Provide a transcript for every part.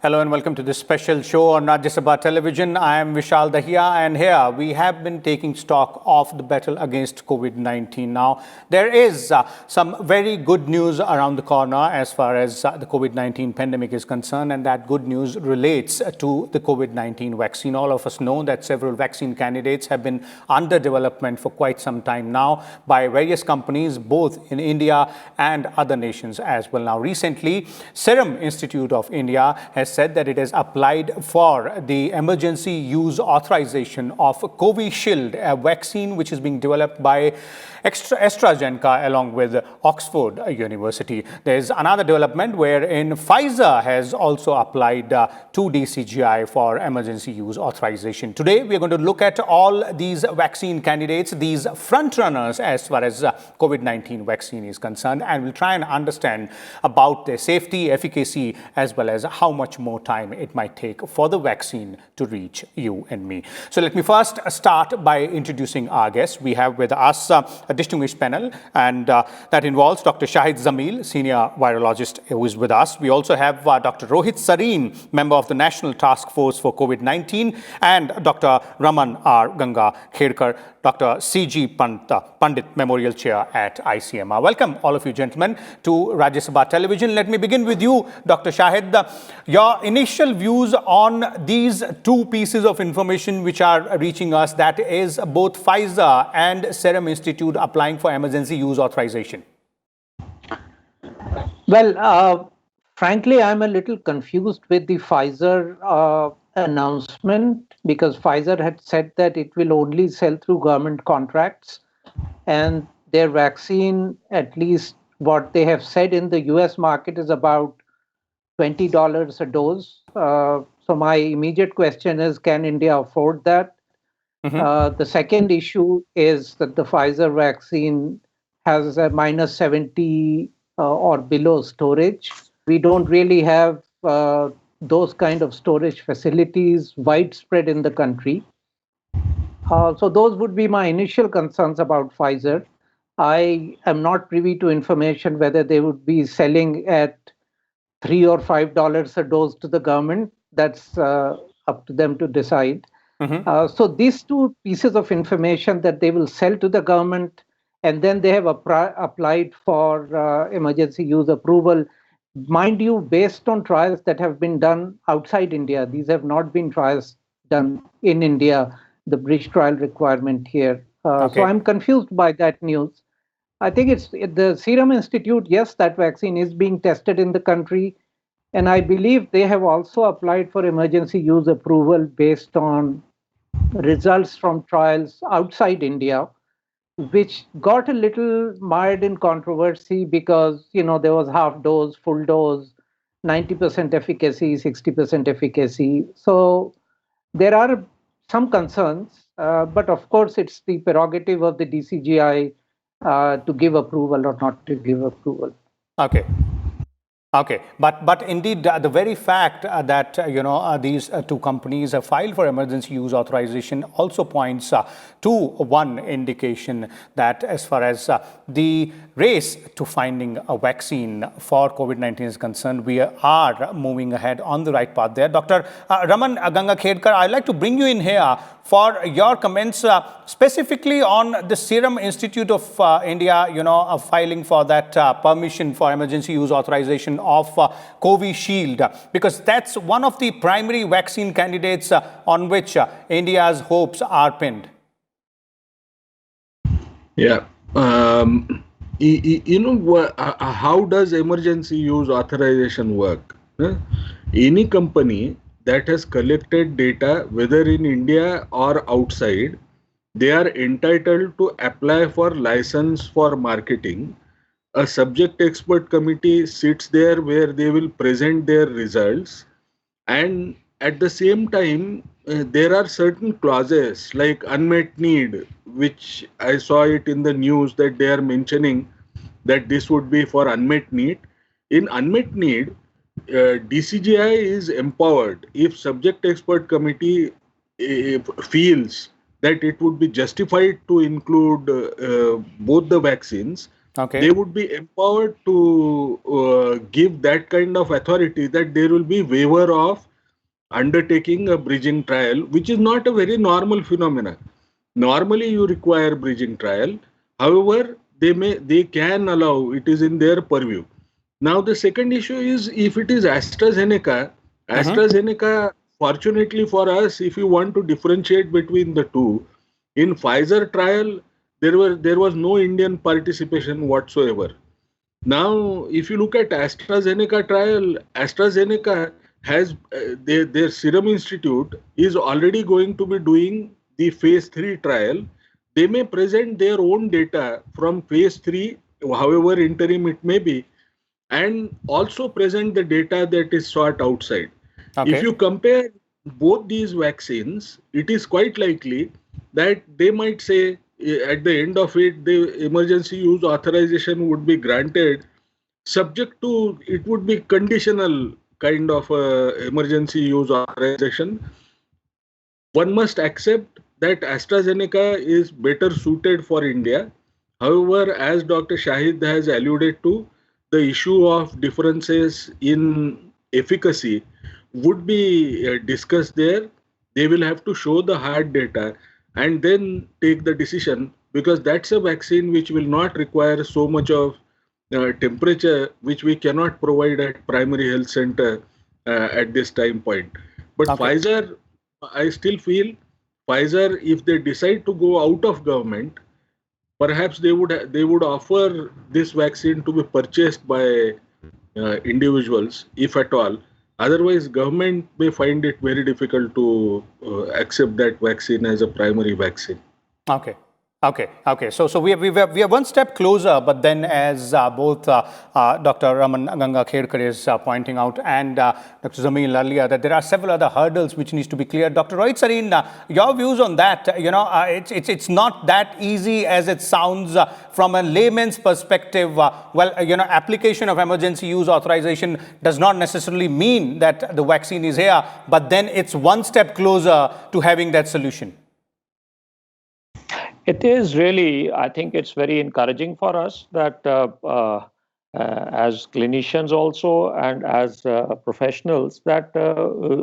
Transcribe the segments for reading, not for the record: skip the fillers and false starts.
Hello and welcome to this special show on Rajya Sabha Television. I am Vishal Dahiya, and here we have been taking stock of the battle against COVID-19. Now, there is some very good news around the corner as far as the COVID-19 pandemic is concerned, and that good news relates to the COVID-19 vaccine. All of us know that several vaccine candidates have been under development for quite some time now by various companies, both in India and other nations as well. Now, recently, Serum Institute of India has said that it has applied for the emergency use authorization of Covishield, a vaccine which is being developed by AstraZeneca along with Oxford University. There is another development wherein Pfizer has also applied to DCGI for emergency use authorization. Today, we are going to look at all these vaccine candidates, these front runners as far as COVID-19 vaccine is concerned, and we'll try and understand about their safety, efficacy, as well as how much more time it might take for the vaccine to reach you and me. So let me first start by introducing our guests. We have with us a distinguished panel, and that involves Dr. Shahid Zamil, senior virologist, who is with us. We also have Dr. Rohit Sareen, member of the National Task Force for COVID-19, and Dr. Raman R. Ganga Khedkar, Dr. C.G. Pandit Memorial Chair at ICMR. Welcome, all of you gentlemen, to Rajya Sabha Television. Let me begin with you, Dr. Shahid. Your initial views on these two pieces of information which are reaching us, that is both Pfizer and Serum Institute applying for emergency use authorization. Well, frankly, I'm a little confused with the Pfizer announcement, because Pfizer had said that it will only sell through government contracts, and their vaccine, at least what they have said in the US market, is about $20 a dose. So my immediate question is, can India afford that? The second issue is that the Pfizer vaccine has a minus 70 or below storage. We don't really have those kind of storage facilities widespread in the country. So those would be my initial concerns about Pfizer. I am not privy to information whether they would be selling at $3 or $5 a dose to the government. That's up to them to decide. So these two pieces of information, that they will sell to the government and then they have applied for emergency use approval, mind you, based on trials that have been done outside India. These have not been trials done in India, the bridge trial requirement here. So I'm confused by that news. I think it's the Serum Institute. Yes, that vaccine is being tested in the country. And I believe they have also applied for emergency use approval based on results from trials outside India, which got a little mired in controversy because, you know, there was half dose, full dose, 90% efficacy, 60% efficacy. So there are some concerns, but of course it's the prerogative of the DCGI to give approval or not to give approval. Okay, but indeed, the very fact that these two companies have filed for emergency use authorization also points to one indication that as far as the race to finding a vaccine for COVID-19 is concerned, we are moving ahead on the right path there. Dr. Raman Ganga Khedkar, I'd like to bring you in here for your comments specifically on the Serum Institute of India, filing for that permission for emergency use authorization of Covishield, because that's one of the primary vaccine candidates on which India's hopes are pinned. Yeah. How does emergency use authorization work? Any company that has collected data, whether in India or outside, they are entitled to apply for license for marketing. A subject expert committee sits there where they will present their results, and at the same time there are certain clauses like unmet need, which I saw it in the news that they are mentioning that this would be for unmet need. In unmet need, DCGI is empowered, if subject expert committee feels that it would be justified to include both the vaccines, Okay. they would be empowered to give that kind of authority, that there will be waiver of undertaking a bridging trial, which is not a very normal phenomenon. Normally, you require bridging trial. However, they can allow, it is in their purview. Now, the second issue is, if it is AstraZeneca, AstraZeneca, fortunately for us, if you want to differentiate between the two, in Pfizer trial, there was no Indian participation whatsoever. Now, if you look at AstraZeneca trial, AstraZeneca has their Serum Institute is already going to be doing the phase 3 trial. They may present their own data from phase 3, however interim it may be, and also present the data that is sought outside. If Okay. you compare both these vaccines, it is quite likely that they might say at the end of it, the emergency use authorization would be granted, subject to, it would be conditional kind of emergency use authorization. One must accept that AstraZeneca is better suited for India. However, as Dr. Shahid has alluded to, the issue of differences in efficacy would be discussed there. They will have to show the hard data and then take the decision, because that's a vaccine which will not require so much of temperature, which we cannot provide at primary health center at this time point. But Okay. Pfizer, I still feel Pfizer, if they decide to go out of government, perhaps they would offer this vaccine to be purchased by individuals, if at all. Otherwise, government may find it very difficult to accept that vaccine as a primary vaccine. Okay. Okay. So we are one step closer, but then as both Dr. Raman Ganga Kherkar is pointing out, and Dr. Zamil earlier, that there are several other hurdles which needs to be cleared. Dr. Rohit Sareen, your views on that? It's not that easy as it sounds from a layman's perspective. Application of emergency use authorization does not necessarily mean that the vaccine is here, but then it's one step closer to having that solution. It is really, I think it's very encouraging for us that as clinicians also and as professionals, that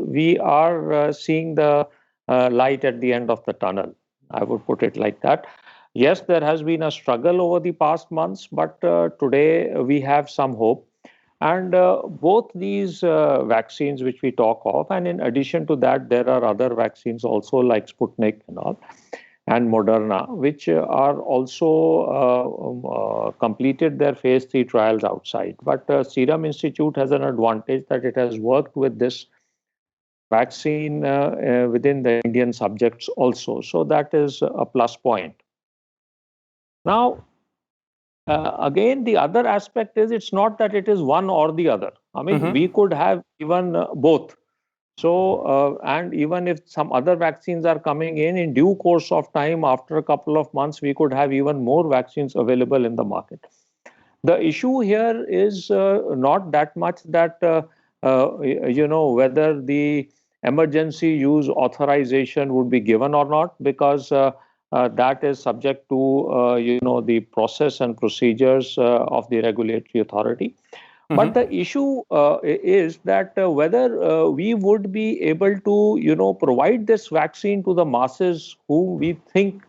we are seeing the light at the end of the tunnel. I would put it like that. Yes, there has been a struggle over the past months, but today we have some hope. And both these vaccines which we talk of, and in addition to that, there are other vaccines also like Sputnik and all, and Moderna, which are also completed their phase 3 trials outside. But Serum Institute has an advantage that it has worked with this vaccine within the Indian subjects also. So that is a plus point. Now, again, the other aspect is it's not that it is one or the other. I mean, we could have even both. So, and even if some other vaccines are coming in due course of time, after a couple of months, we could have even more vaccines available in the market. The issue here is not that much that, whether the emergency use authorization would be given or not, because that is subject to, the process and procedures of the regulatory authority. But the issue is that whether we would be able to, provide this vaccine to the masses who we think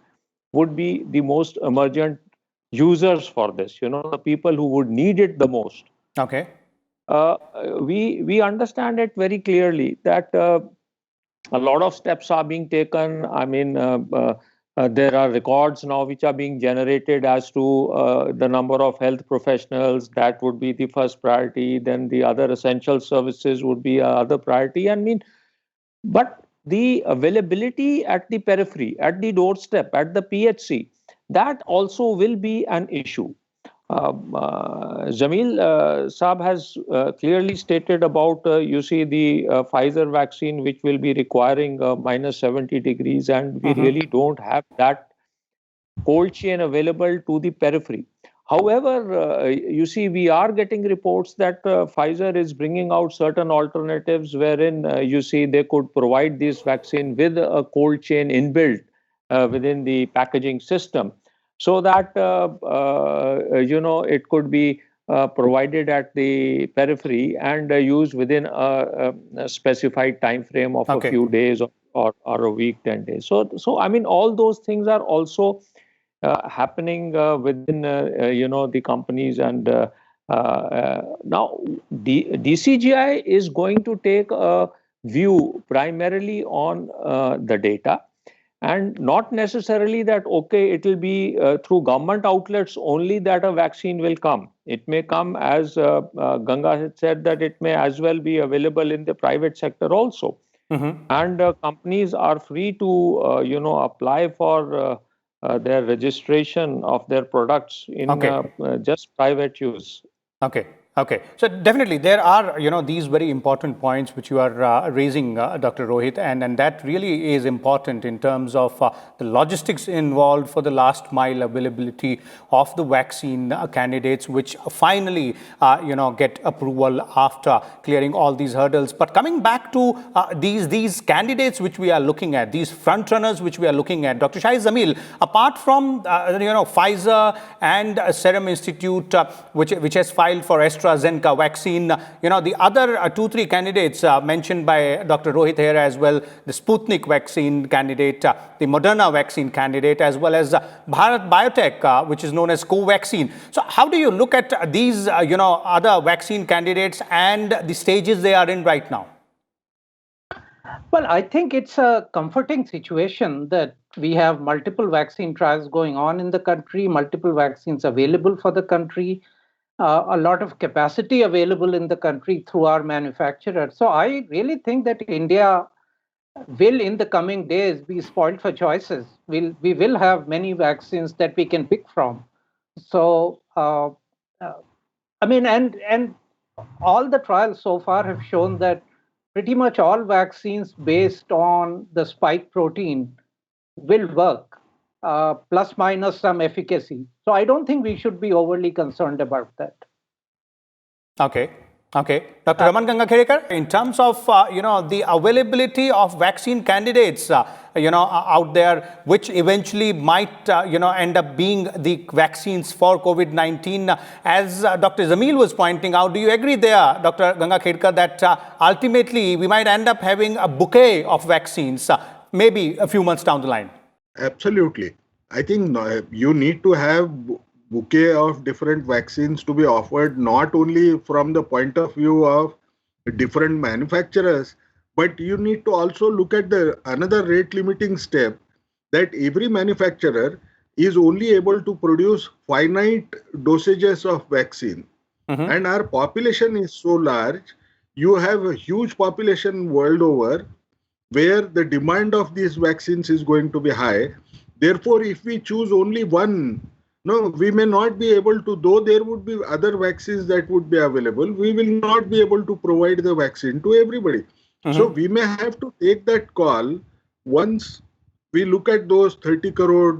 would be the most emergent users for this, the people who would need it the most. Okay. We understand it very clearly that a lot of steps are being taken. I mean, there are records now which are being generated as to the number of health professionals. That would be the first priority. Then the other essential services would be other priority. I mean, but the availability at the periphery, at the doorstep, at the PHC, that also will be an issue. Jamil Saab has clearly stated about, the Pfizer vaccine, which will be requiring minus 70 degrees, and we really don't have that cold chain available to the periphery. However, we are getting reports that Pfizer is bringing out certain alternatives wherein, they could provide this vaccine with a cold chain inbuilt within the packaging system. so that it could be provided at the periphery and used within a specified time frame of Okay. a few days or a week, 10 days. So I mean, all those things are also happening within the companies, and now DCGI is going to take a view primarily on the data, and not necessarily that okay, it will be through government outlets only that a vaccine will come. It may come, as Ganga had said, that it may as well be available in the private sector also. And companies are free to apply for their registration of their products in Okay. just private use. Okay. Okay. So definitely there are, these very important points which you are raising, Dr. Rohit, and that really is important in terms of the logistics involved for the last mile availability of the vaccine candidates, which finally, get approval after clearing all these hurdles. But coming back to these candidates which we are looking at, these front runners which we are looking at, Dr. Shahid Jamil, apart from, Pfizer and Serum Institute, which has filed for AstraZeneca vaccine, the other 2-3 candidates mentioned by Dr. Rohit here as well, the Sputnik vaccine candidate, the Moderna vaccine candidate, as well as Bharat Biotech, which is known as Covaxin. So how do you look at these, other vaccine candidates and the stages they are in right now? Well, I think it's a comforting situation that we have multiple vaccine trials going on in the country, multiple vaccines available for the country, a lot of capacity available in the country through our manufacturers. So I really think that India will, in the coming days, be spoiled for choices. We will have many vaccines that we can pick from. So, I mean, and all the trials so far have shown that pretty much all vaccines based on the spike protein will work, plus minus some efficacy. So I don't think we should be overly concerned about that. Okay. Okay. Dr. Raman Gangakharekar, in terms of, the availability of vaccine candidates, out there, which eventually might, end up being the vaccines for COVID-19, as Dr. Jamil was pointing out, do you agree there, Dr. Gangakharekar, that ultimately we might end up having a bouquet of vaccines, maybe a few months down the line? Absolutely. I think you need to have bouquet of different vaccines to be offered, not only from the point of view of different manufacturers, but you need to also look at the another rate limiting step, that every manufacturer is only able to produce finite dosages of vaccine. And our population is so large, you have a huge population world over where the demand of these vaccines is going to be high. Therefore, if we choose only one, no, we may not be able to, though there would be other vaccines that would be available, we will not be able to provide the vaccine to everybody. So we may have to take that call once we look at those 30 crore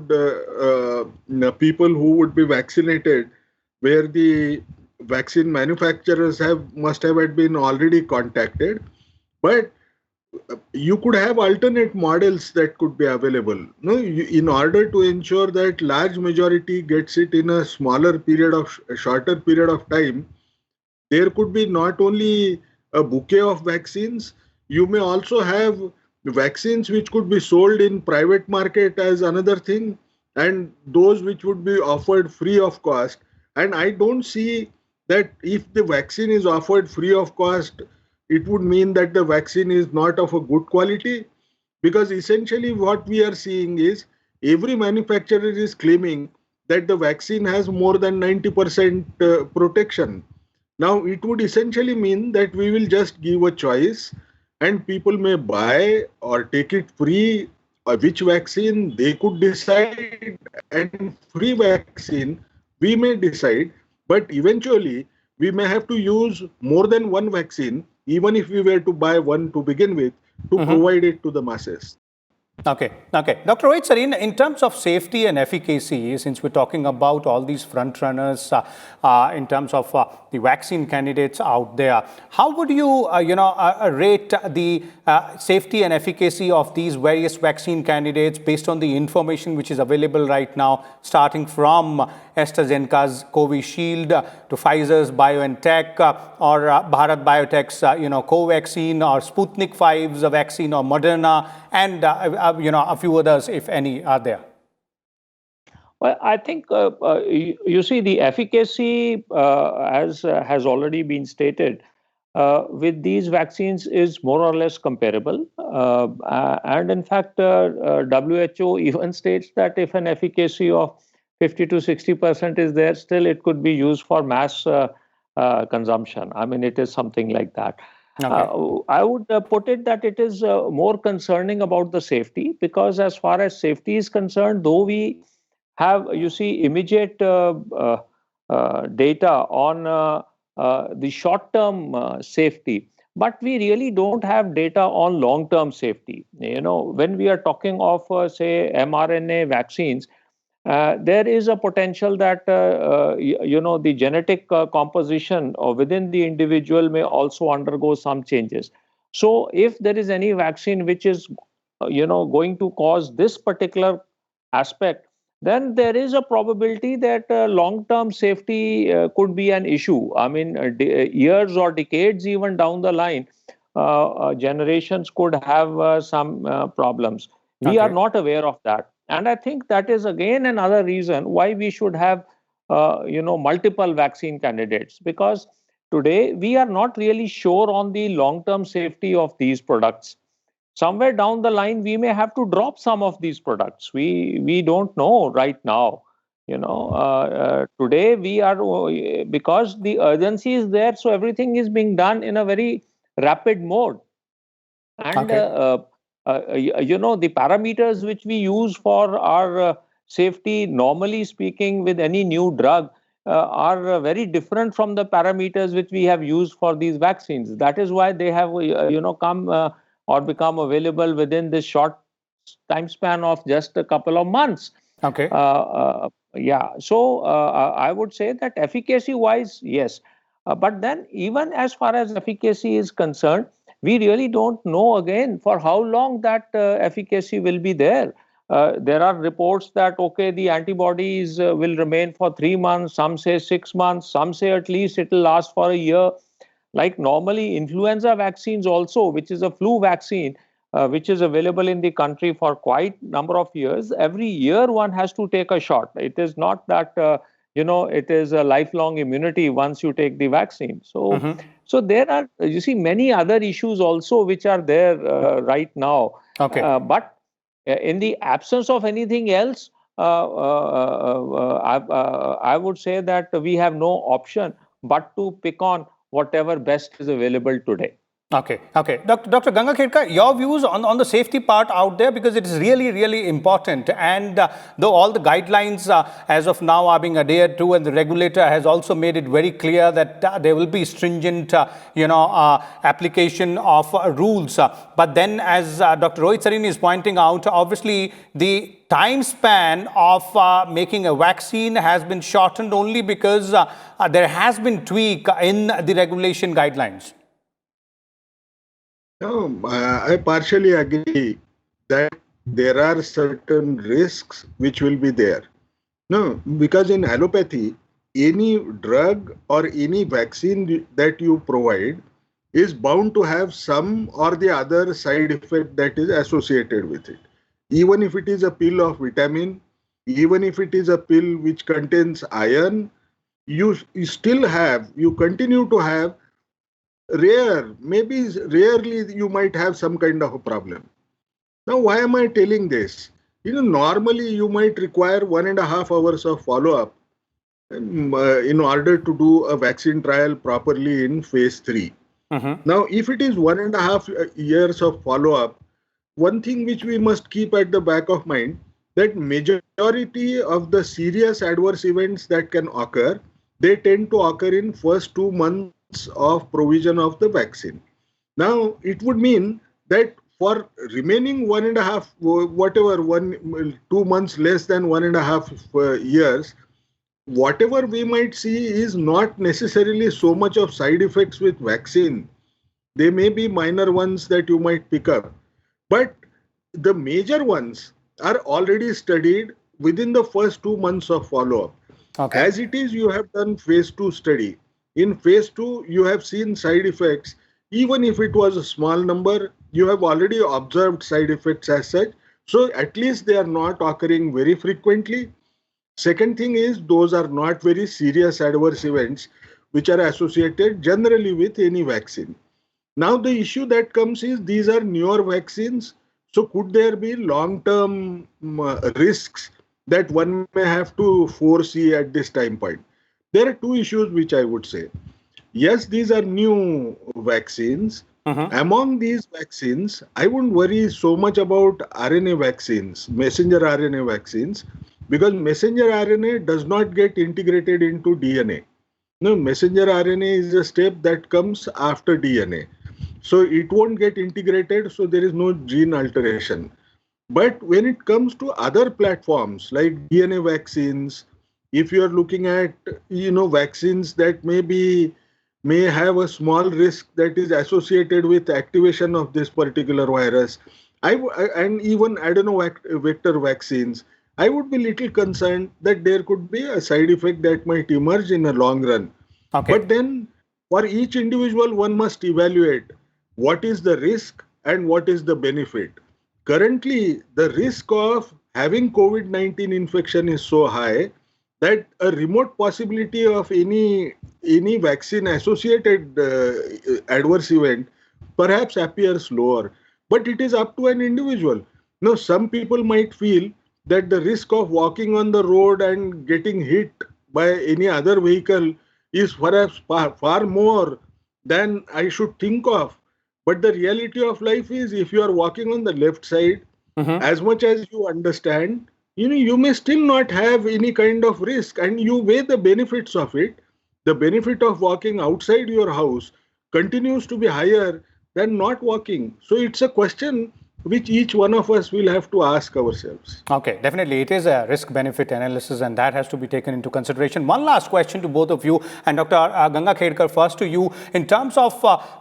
people who would be vaccinated, where the vaccine manufacturers must have been already contacted. But you could have alternate models that could be available. No, in order to ensure that large majority gets it in a shorter period of time, there could be not only a bouquet of vaccines, you may also have vaccines which could be sold in private market as another thing, and those which would be offered free of cost. And I don't see that if the vaccine is offered free of cost, it would mean that the vaccine is not of a good quality, because essentially what we are seeing is every manufacturer is claiming that the vaccine has more than 90% protection. Now, it would essentially mean that we will just give a choice and people may buy or take it free, which vaccine they could decide, and free vaccine we may decide, but eventually we may have to use more than one vaccine, even if we were to buy one to begin with, to provide it to the masses. Okay, okay. Dr. Rohit, sir, in terms of safety and efficacy, since we're talking about all these front runners in terms of the vaccine candidates out there, how would you, rate the safety and efficacy of these various vaccine candidates based on the information which is available right now, starting from AstraZeneca's Covishield to Pfizer's BioNTech or Bharat Biotech's, Covaxin or Sputnik 5's vaccine or Moderna and, a few others, if any, are there? Well, I think you see the efficacy, as has already been stated, with these vaccines is more or less comparable. And in fact, WHO even states that if an efficacy of 50 to 60% is there, still it could be used for mass consumption. I mean, it is something like that. Okay. I would put it that it is more concerning about the safety, because as far as safety is concerned, though we have, you see, immediate data on the short-term safety, but we really don't have data on long-term safety. When we are talking of, say, mRNA vaccines, there is a potential that the genetic composition within the individual may also undergo some changes. So if there is any vaccine which is going to cause this particular aspect, then there is a probability that long-term safety could be an issue. I mean, years or decades even down the line, generations could have some problems. We are Okay. not aware of that. And I think that is again another reason why we should have, multiple vaccine candidates, because today we are not really sure on the long-term safety of these products. Somewhere down the line, we may have to drop some of these products. We don't know right now. Today we are, because the urgency is there, so everything is being done in a very rapid mode. And Okay. the parameters which we use for our safety, normally speaking, with any new drug, are very different from the parameters which we have used for these vaccines. That is why they have, come or become available within this short time span of just a couple of months. Okay. Yeah. So I would say that efficacy-wise, yes. But then, even as far as efficacy is concerned, we really don't know again for how long that efficacy will be there. There are reports that, okay, the antibodies will remain for 3 months, some say 6 months, some say at least it will last for a year. Like normally, influenza vaccines also, which is a flu vaccine, which is available in the country for quite number of years. Every year one has to take a shot. It is not that, it is a lifelong immunity once you take the vaccine. So there are, you see, many other issues also which are there right now. Okay. But in the absence of anything else, I would say that we have no option but to pick on whatever best is available today. Okay, okay. Dr. Gangakherkar, your views on the safety part out there, because it is really, really important. And though all the guidelines as of now are being adhered to, and the regulator has also made it very clear that there will be stringent, application of rules. But then, as Dr. Rohit Sarin is pointing out, obviously the time span of making a vaccine has been shortened only because there has been tweak in the regulation guidelines. No, I partially agree that there are certain risks which will be there. No, because in allopathy, any drug or any vaccine that you provide is bound to have some or the other side effect that is associated with it. Even if it is a pill of vitamin, even if it is a pill which contains iron, you continue to have rarely you might have some kind of a problem. Now, why am I telling this? Normally you might require 1.5 hours of follow-up in order to do a vaccine trial properly in phase 3. Now, if it is 1.5 years of follow-up, one thing which we must keep at the back of mind, that majority of the serious adverse events that can occur, they tend to occur in first 2 months of provision of the vaccine. Now, it would mean that for remaining 1.5, whatever, 2 months less than 1.5 years, whatever we might see is not necessarily so much of side effects with vaccine. They may be minor ones that you might pick up, but the major ones are already studied within the first 2 months of follow-up. Okay. As it is, you have done phase 2 study. In phase 2, you have seen side effects. Even if it was a small number, you have already observed side effects as such. So at least they are not occurring very frequently. Second thing is, those are not very serious adverse events which are associated generally with any vaccine. Now the issue that comes is, these are newer vaccines. So could there be long-term risks that one may have to foresee at this time point? There are two issues which I would say. Yes, these are new vaccines. Among these vaccines, I wouldn't worry so much about RNA vaccines, messenger RNA vaccines, because messenger RNA does not get integrated into DNA. No, messenger RNA is a step that comes after DNA. So it won't get integrated, so there is no gene alteration. But when it comes to other platforms like DNA vaccines, if you are looking at vaccines that may have a small risk that is associated with activation of this particular virus, and even adeno-vector vaccines, I would be little concerned that there could be a side effect that might emerge in the long run. Okay. But then for each individual, one must evaluate what is the risk and what is the benefit. Currently, the risk of having COVID-19 infection is so high that a remote possibility of any vaccine associated adverse event perhaps appears lower. But it is up to an individual. Now, some people might feel that the risk of walking on the road and getting hit by any other vehicle is perhaps far more than I should think of. But the reality of life is, if you are walking on the left side, as much as you understand, you may still not have any kind of risk, and you weigh the benefits of it. The benefit of walking outside your house continues to be higher than not walking. So it's a question which each one of us will have to ask ourselves. Okay, definitely. It is a risk-benefit analysis, and that has to be taken into consideration. One last question to both of you, and Dr. Ganga Khedkar, first to you. In terms of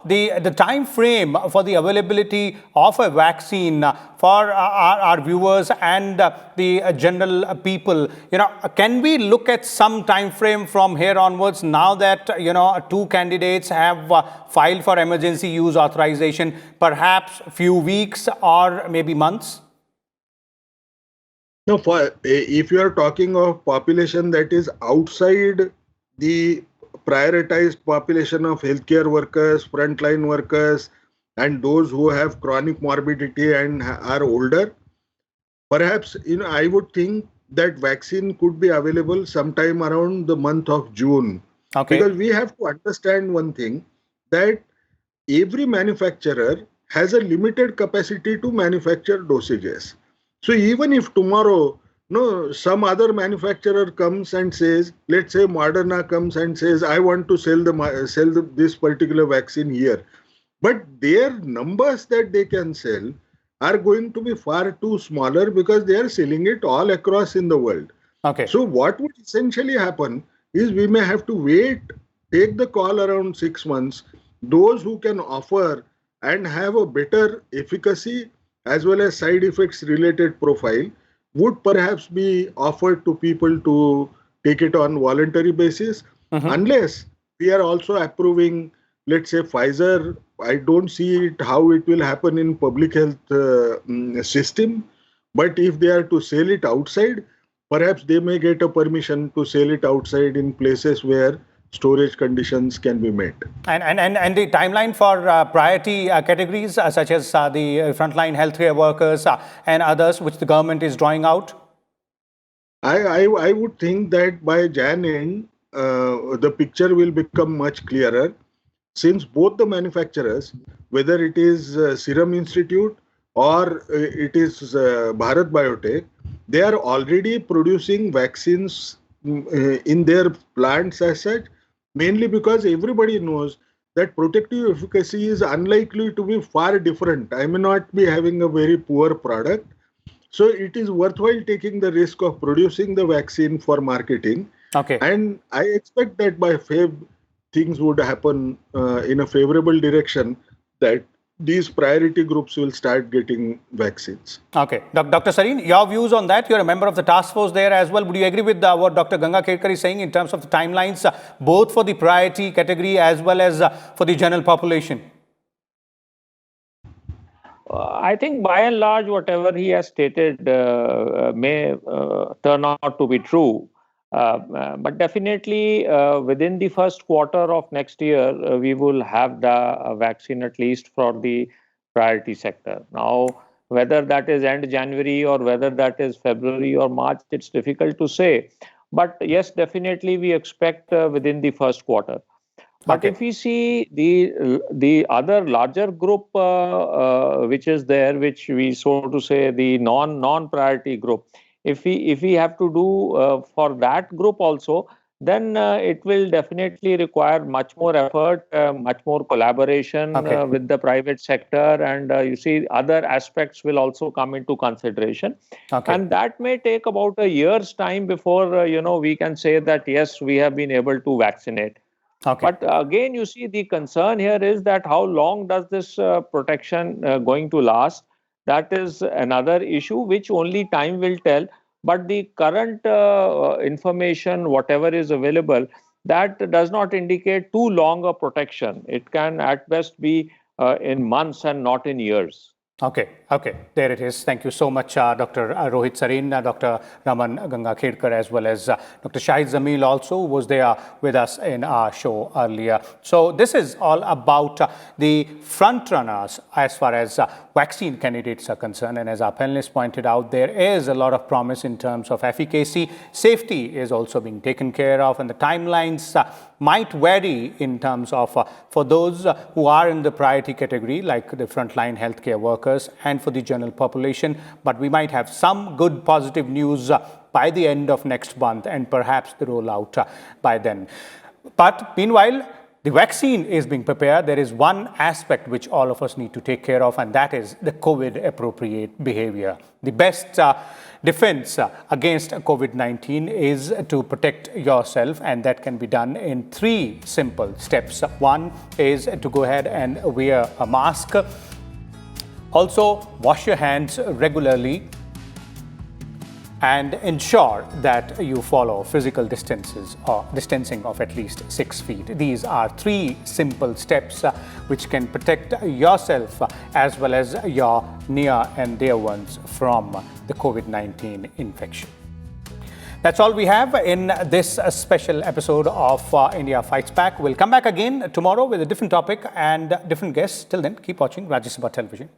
the time frame for the availability of a vaccine for our viewers and the general people, can we look at some time frame from here onwards, now that two candidates have filed for emergency use authorization, perhaps a few weeks or maybe months? No, if you are talking of population that is outside the prioritized population of healthcare workers, frontline workers, and those who have chronic morbidity and are older, perhaps I would think that vaccine could be available sometime around the month of June. Okay. Because we have to understand one thing, that every manufacturer has a limited capacity to manufacture dosages. So even if tomorrow some other manufacturer comes and says, let's say Moderna comes and says, I want to sell this particular vaccine here, but their numbers that they can sell are going to be far too smaller because they are selling it all across in the world. Okay. So what would essentially happen is, we may have to wait, take the call around 6 months. Those who can offer and have a better efficacy as well as side effects related profile would perhaps be offered to people to take it on voluntary basis. Unless we are also approving, let's say Pfizer, I don't see how it will happen in public health system. But if they are to sell it outside, perhaps they may get a permission to sell it outside in places where storage conditions can be met. And the timeline for priority categories such as the frontline healthcare workers and others, which the government is drawing out? I would think that by Jan end, the picture will become much clearer, since both the manufacturers, whether it is Serum Institute or it is Bharat Biotech, they are already producing vaccines in their plants as such, mainly because everybody knows that protective efficacy is unlikely to be far different. I may not be having a very poor product. So it is worthwhile taking the risk of producing the vaccine for marketing. Okay. And I expect that by Feb, things would happen in a favorable direction, that these priority groups will start getting vaccines. Okay. Dr. Sareen, your views on that? You're a member of the task force there as well. Would you agree with what Dr. Ganga Khetkar is saying in terms of the timelines, both for the priority category as well as for the general population? I think by and large, whatever he has stated may turn out to be true. But definitely within the first quarter of next year, we will have the vaccine at least for the priority sector. Now, whether that is end January or whether that is February or March, it's difficult to say. But yes, definitely we expect within the first quarter. But Okay. if we see the other larger group which is there, which we so to say the non-priority group, if we have to do for that group also, then it will definitely require much more effort, much more collaboration Okay. with the private sector, and you see other aspects will also come into consideration. Okay. And that may take about a year's time before we can say that yes, we have been able to vaccinate. Okay. But again, you see, the concern here is that how long does this protection going to last? That is another issue which only time will tell. But the current information, whatever is available, that does not indicate too long a protection. It can at best be in months and not in years. Okay, there it is. Thank you so much, Dr. Rohit Sareen, Dr. Raman Ganga Khetkar, as well as Dr. Shahid Zamil also was there with us in our show earlier. So this is all about the front runners as far as vaccine candidates are concerned. And as our panelists pointed out, there is a lot of promise in terms of efficacy. Safety is also being taken care of, and the timelines might vary in terms of for those who are in the priority category, like the frontline healthcare workers, and for the general population. But we might have some good positive news by the end of next month, and perhaps the rollout by then. But meanwhile, the vaccine is being prepared. There is one aspect which all of us need to take care of, and that is the COVID-appropriate behavior. The best defense against COVID-19 is to protect yourself, and that can be done in 3 simple steps. One is to go ahead and wear a mask. Also, wash your hands regularly and ensure that you follow physical distancing of at least 6 feet. These are 3 simple steps which can protect yourself as well as your near and dear ones from the COVID-19 infection. That's all we have in this special episode of India Fights Back. We'll come back again tomorrow with a different topic and different guests. Till then, keep watching Rajya Sabha Television.